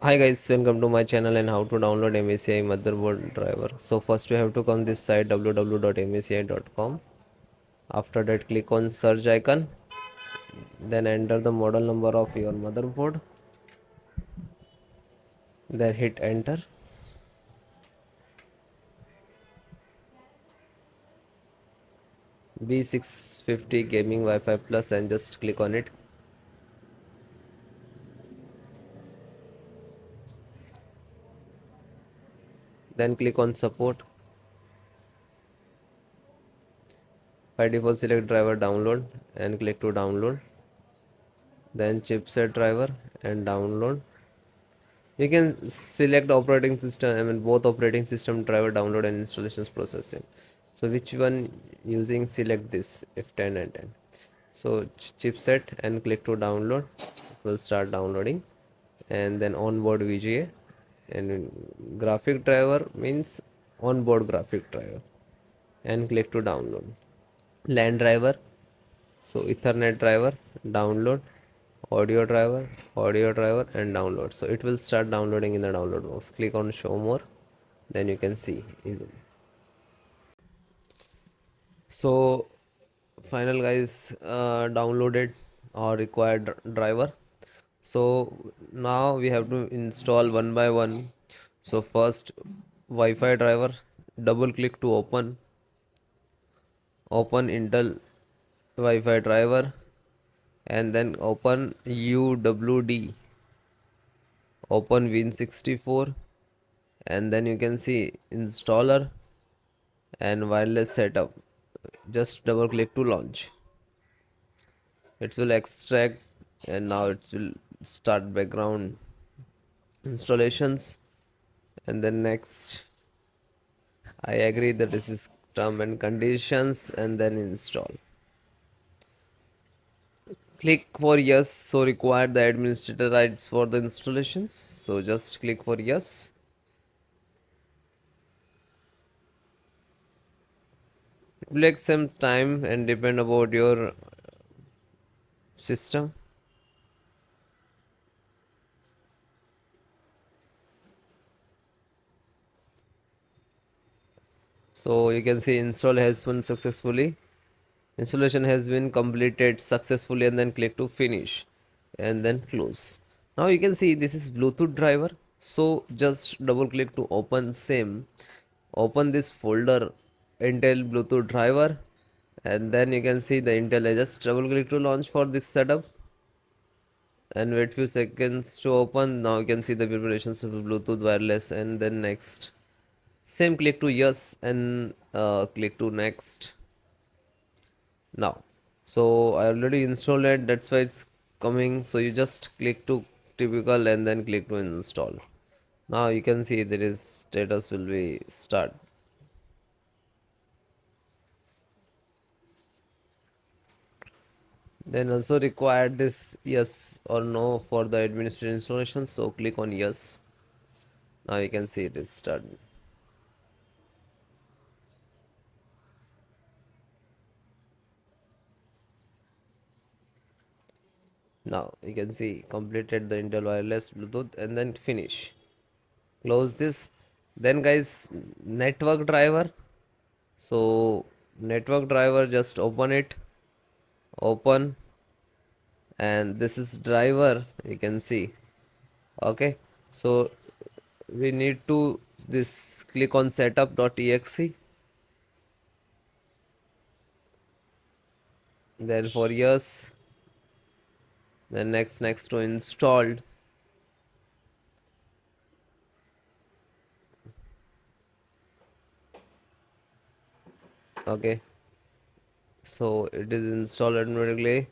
Hi guys, welcome to my channel and how to download MSI motherboard driver. So first you have to come this site www.msi.com. After that click on search icon, then enter the model number of your motherboard, then hit enter. B650 gaming Wi-Fi plus and just click on it. Then click on support. By default select driver download and click to download. Then chipset driver and download. You can select operating system, both operating system driver download and installations processing. So which one using, select this F10 and 10. So chipset and click to download. It will start downloading, and then onboard VGA and graphic driver means onboard graphic driver and click to download. LAN driver, so Ethernet driver, download, audio driver and download. So it will start downloading in the download box. Click on show more, then you can see easily. So final guys, downloaded or required driver. So now we have to install one by one. So first Wi-Fi driver, double click to open Intel Wi-Fi driver, and then open UWD, open Win64, and then you can see installer and wireless setup. Just double click to launch. It will extract, and now it will start background installations, and then next I agree that this is term and conditions, and then install. Click for yes, so require the administrator rights for the installations, so just click for yes. It will take some time and depend about your system. So you can see install has been successfully, installation has been completed successfully, and then click to finish and then close. Now you can see this is Bluetooth driver, so just double click to open same, open this folder Intel Bluetooth driver, and then you can see the Intel. I just double click to launch for this setup and wait few seconds to open. Now you can see the vibrations of Bluetooth wireless, and then next, same, click to yes and click to next. Now, so I already installed it, that's why it's coming. So you just click to typical and then click to install. Now you can see there is status will be start. Then also required this yes or no for the administrative installation, so click on yes. Now you can see it is started. Now you can see completed the Intel wireless Bluetooth, and then finish. Close this. Then guys, network driver. So network driver, just open it, open, and this is driver, you can see. Okay, so we need to this, click on setup.exe, then for yes, then next to installed. Okay, so it is installed automatically.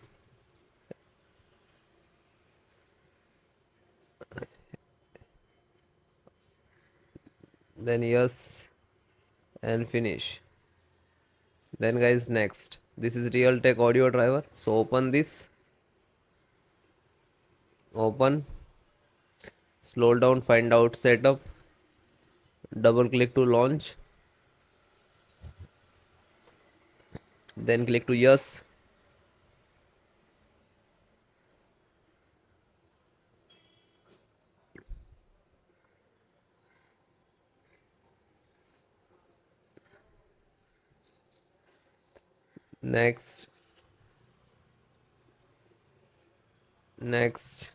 Then yes and finish. Then guys, next, this is Realtek audio driver, so open this, open, scroll down, find out setup, double click to launch, then click to yes. Next, next,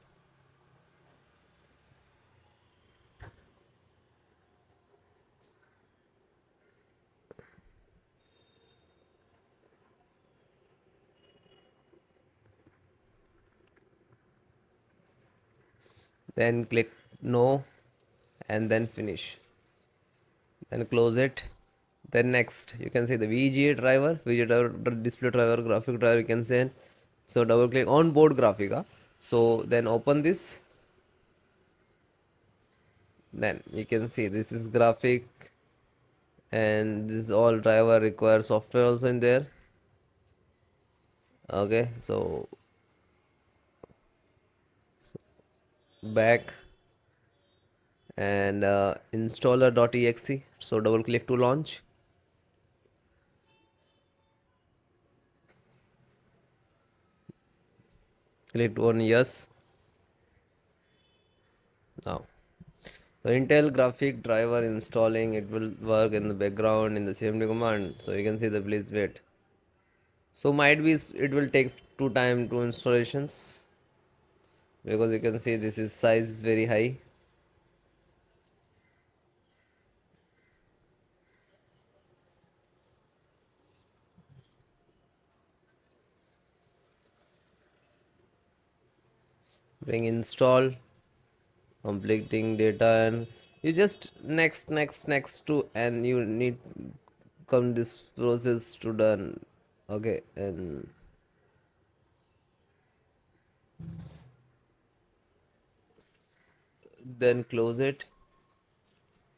then click no, and then finish. Then close it. Then next, you can see the VGA driver, display driver, graphic driver. You can say so. Double click on board graphic. So then open this. Then you can see this is graphic, and this all driver requires software also in there. Okay, so back and installer.exe. So double click to launch. Click on yes. Now the Intel graphic driver installing, it will work in the background in the CMD command. So you can see the please wait. So might be it will take two time to installations, because you can see this is size is very high. Bring install, completing data, and you just next to, and you need come this process to done. Okay, and then close it.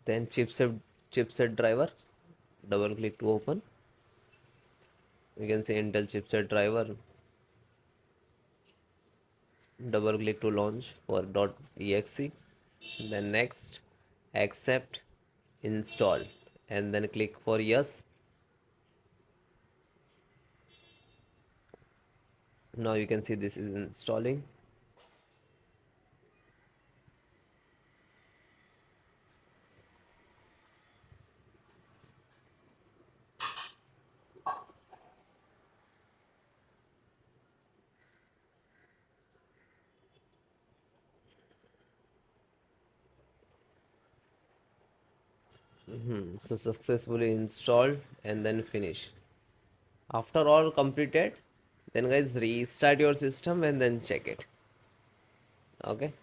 Then chipset driver, double click to open. You can see Intel chipset driver, double click to launch for .exe. Then next, accept, install, and then click for yes. Now you can see this is installing. So successfully installed, and then finish. After all completed, then guys restart your system and then check it. Okay.